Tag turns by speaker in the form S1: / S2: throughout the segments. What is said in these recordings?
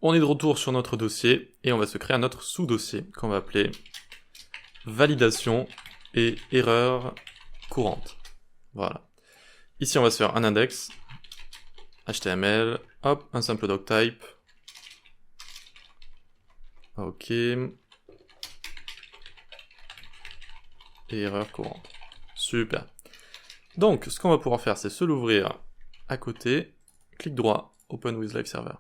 S1: On est de retour sur notre dossier et on va se créer un autre sous-dossier qu'on va appeler validation et erreurs courantes. Voilà. Ici, on va se faire un index HTML, hop, un simple doctype. Ok. Et erreurs courantes. Super. Donc, ce qu'on va pouvoir faire, c'est se l'ouvrir à côté, clic droit, Open with Live Server.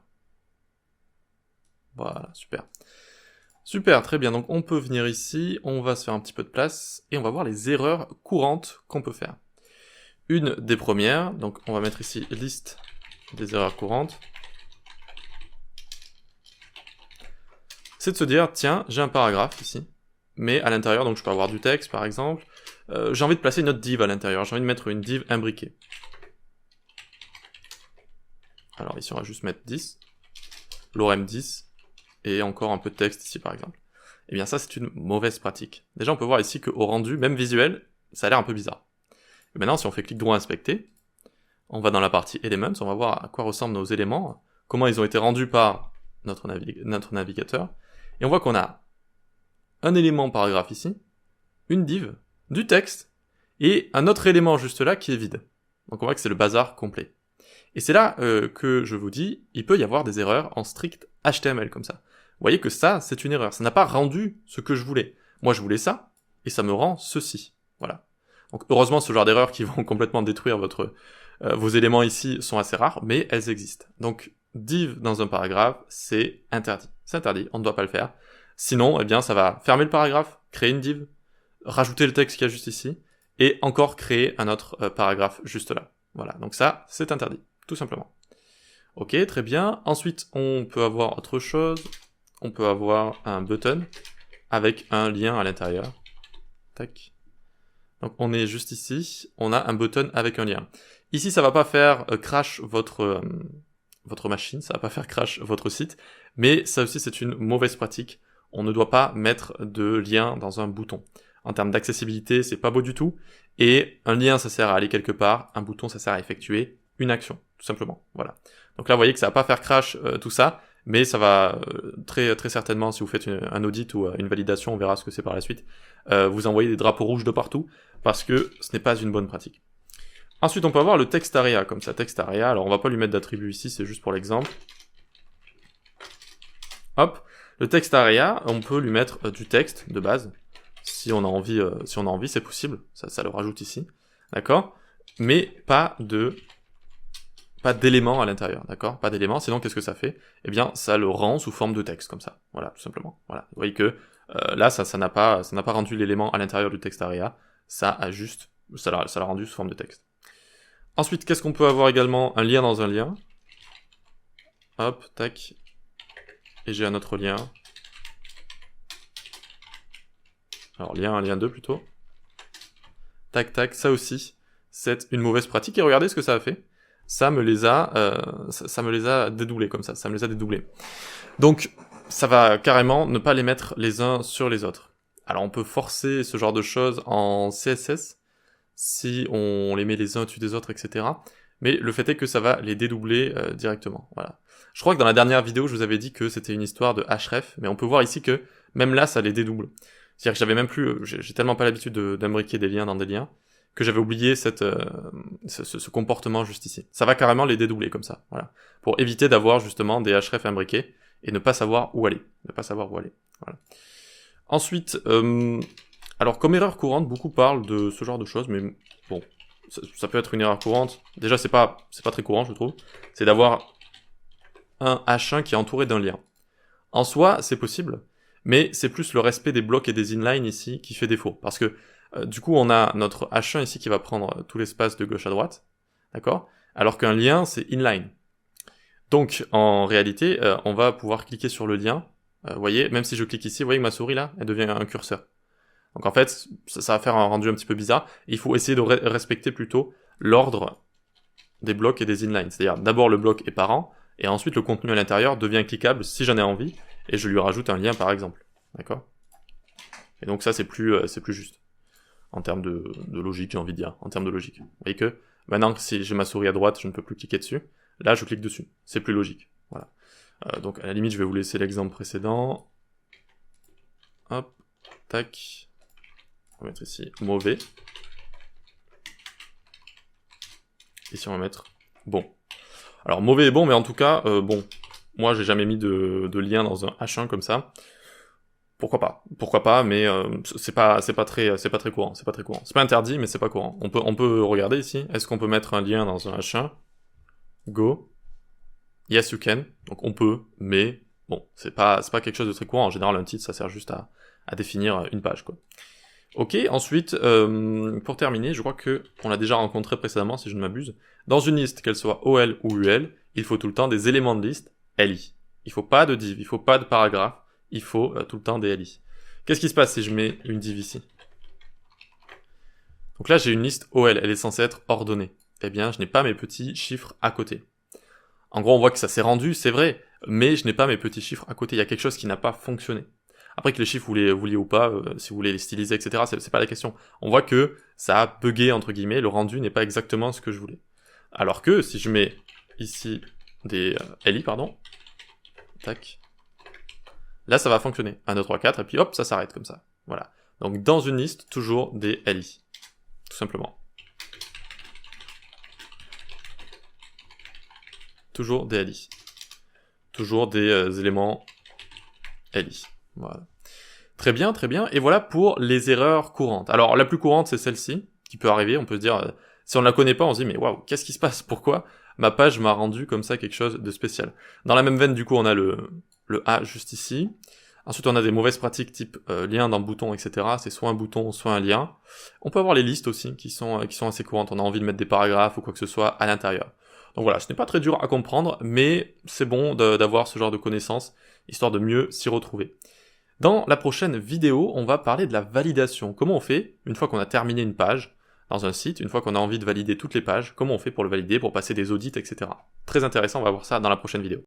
S1: Voilà, super. Super, très bien. Donc on peut venir ici, on va se faire un petit peu de place, et on va voir les erreurs courantes qu'on peut faire. Une des premières, donc on va mettre ici liste des erreurs courantes, c'est de se dire, tiens, j'ai un paragraphe ici, mais à l'intérieur, donc je peux avoir du texte par exemple, j'ai envie de placer une autre div à l'intérieur, j'ai envie de mettre une div imbriquée. Alors ici on va juste mettre 10, lorem 10, et encore un peu de texte ici par exemple. Eh bien ça c'est une mauvaise pratique. Déjà on peut voir ici qu'au rendu, même visuel, ça a l'air un peu bizarre. Et maintenant si on fait clic droit inspecter, on va dans la partie Elements, on va voir à quoi ressemblent nos éléments, comment ils ont été rendus par notre navigateur, et on voit qu'on a un élément paragraphe ici, une div, du texte, et un autre élément juste là qui est vide. Donc on voit que c'est le bazar complet. Et c'est là que je vous dis, il peut y avoir des erreurs en strict HTML comme ça. Vous voyez que ça, c'est une erreur. Ça n'a pas rendu ce que je voulais. Moi, je voulais ça, et ça me rend ceci. Voilà. Donc heureusement, ce genre d'erreurs qui vont complètement détruire vos éléments ici sont assez rares, mais elles existent. Donc div dans un paragraphe, c'est interdit. C'est interdit, on ne doit pas le faire. Sinon, eh bien, ça va fermer le paragraphe, créer une div, rajouter le texte qu'il y a juste ici, et encore créer un autre paragraphe juste là. Voilà, donc ça, c'est interdit, tout simplement. Ok, très bien. Ensuite, on peut avoir autre chose. On peut avoir un button avec un lien à l'intérieur. Tac. Donc on est juste ici, on a un button avec un lien. Ici, ça va pas faire crash votre machine, ça va pas faire crash votre site, mais ça aussi c'est une mauvaise pratique. On ne doit pas mettre de lien dans un bouton. En termes d'accessibilité, c'est pas beau du tout. Et un lien, ça sert à aller quelque part, un bouton, ça sert à effectuer une action, tout simplement. Voilà. Donc là, vous voyez que ça va pas faire crash tout ça, mais ça va très certainement, si vous faites un audit ou une validation, on verra ce que c'est par la suite, vous envoyer des drapeaux rouges de partout, parce que ce n'est pas une bonne pratique. Ensuite, on peut avoir le text area, comme ça, text area. Alors, on va pas lui mettre d'attribut ici, c'est juste pour l'exemple. Hop, le text area, on peut lui mettre du texte de base. Si on a envie, c'est possible. Ça le rajoute ici, d'accord. Mais pas d'éléments à l'intérieur, d'accord. Pas d'éléments. Sinon, qu'est-ce que ça fait? Eh bien, ça le rend sous forme de texte, comme ça. Voilà, tout simplement. Voilà. Vous voyez que là, ça n'a pas rendu l'élément à l'intérieur du text area. Ça l'a rendu sous forme de texte. Ensuite, qu'est-ce qu'on peut avoir également? Un lien dans un lien. Hop, tac. Et j'ai un autre lien. Alors, lien 1, lien 2 plutôt. Tac, tac, ça aussi, c'est une mauvaise pratique. Et regardez ce que ça a fait. Ça me les a dédoublés comme ça. Ça me les a dédoublés. Donc, ça va carrément ne pas les mettre les uns sur les autres. Alors, on peut forcer ce genre de choses en CSS, si on les met les uns au-dessus des autres, etc. Mais le fait est que ça va les dédoubler directement. Voilà. Je crois que dans la dernière vidéo, je vous avais dit que c'était une histoire de href, mais on peut voir ici que même là, ça les dédouble. C'est-à-dire que j'avais même plus, j'ai tellement pas l'habitude d'imbriquer des liens dans des liens, que j'avais oublié ce comportement juste ici. Ça va carrément les dédoubler comme ça, voilà. Pour éviter d'avoir justement des href imbriqués, et ne pas savoir où aller. Voilà. Ensuite, alors comme erreur courante, beaucoup parlent de ce genre de choses, mais bon, ça peut être une erreur courante. Déjà, c'est pas très courant, je trouve. C'est d'avoir un H1 qui est entouré d'un lien. En soi, c'est possible, mais c'est plus le respect des blocs et des inlines ici qui fait défaut. Parce que, du coup, on a notre H1 ici qui va prendre tout l'espace de gauche à droite, d'accord? Alors qu'un lien, c'est inline. Donc, en réalité, on va pouvoir cliquer sur le lien. Vous voyez, même si je clique ici, vous voyez que ma souris, là, elle devient un curseur. Donc en fait, ça va faire un rendu un petit peu bizarre. Et il faut essayer de respecter plutôt l'ordre des blocs et des inlines. C'est-à-dire, d'abord le bloc est parent, et ensuite le contenu à l'intérieur devient cliquable si j'en ai envie, et je lui rajoute un lien par exemple. D'accord? Et donc ça, c'est plus juste. En termes de logique, j'ai envie de dire. En termes de logique. Vous voyez que, maintenant, si j'ai ma souris à droite, je ne peux plus cliquer dessus. Là, je clique dessus. C'est plus logique. Voilà. Donc à la limite, je vais vous laisser l'exemple précédent. Hop, tac. On va mettre ici mauvais. Ici, on va mettre bon. Alors mauvais et bon, mais en tout cas, bon. Moi, j'ai jamais mis de lien dans un H1 comme ça. Pourquoi pas, mais c'est pas très courant, c'est pas interdit, mais c'est pas courant. On peut regarder ici. Est-ce qu'on peut mettre un lien dans un H1? Go. Yes, you can. Donc on peut, mais bon, c'est pas quelque chose de très courant. En général, un titre, ça sert juste à définir une page, quoi. Ok, ensuite, pour terminer, je crois que on l'a déjà rencontré précédemment, si je ne m'abuse. Dans une liste, qu'elle soit OL ou UL, il faut tout le temps des éléments de liste LI. Il faut pas de div, il faut pas de paragraphe, il faut tout le temps des LI. Qu'est-ce qui se passe si je mets une div ici? Donc là, j'ai une liste OL, elle est censée être ordonnée. Eh bien, je n'ai pas mes petits chiffres à côté. En gros, on voit que ça s'est rendu, c'est vrai, mais je n'ai pas mes petits chiffres à côté. Il y a quelque chose qui n'a pas fonctionné. Après que les chiffres vous liez ou pas, si vous voulez les styliser, etc., c'est pas la question. On voit que ça a bugué, entre guillemets, le rendu n'est pas exactement ce que je voulais. Alors que, si je mets ici des LI, pardon, tac, là ça va fonctionner. 1, 2, 3, 4, et puis hop, ça s'arrête comme ça. Voilà. Donc dans une liste, toujours des LI. Tout simplement. Toujours des LI. Toujours des éléments LI. Voilà. Très bien, très bien. Et voilà pour les erreurs courantes. Alors, la plus courante, c'est celle-ci, qui peut arriver. On peut se dire, si on ne la connaît pas, on se dit, mais waouh, qu'est-ce qui se passe? Pourquoi ma page m'a rendu comme ça quelque chose de spécial? Dans la même veine, du coup, on a le A juste ici. Ensuite, on a des mauvaises pratiques type lien dans bouton, etc. C'est soit un bouton, soit un lien. On peut avoir les listes aussi, qui sont assez courantes. On a envie de mettre des paragraphes ou quoi que ce soit à l'intérieur. Donc voilà, ce n'est pas très dur à comprendre, mais c'est bon d'avoir ce genre de connaissances, histoire de mieux s'y retrouver. Dans la prochaine vidéo, on va parler de la validation. Comment on fait, une fois qu'on a terminé une page, dans un site, une fois qu'on a envie de valider toutes les pages, comment on fait pour le valider, pour passer des audits, etc. Très intéressant, on va voir ça dans la prochaine vidéo.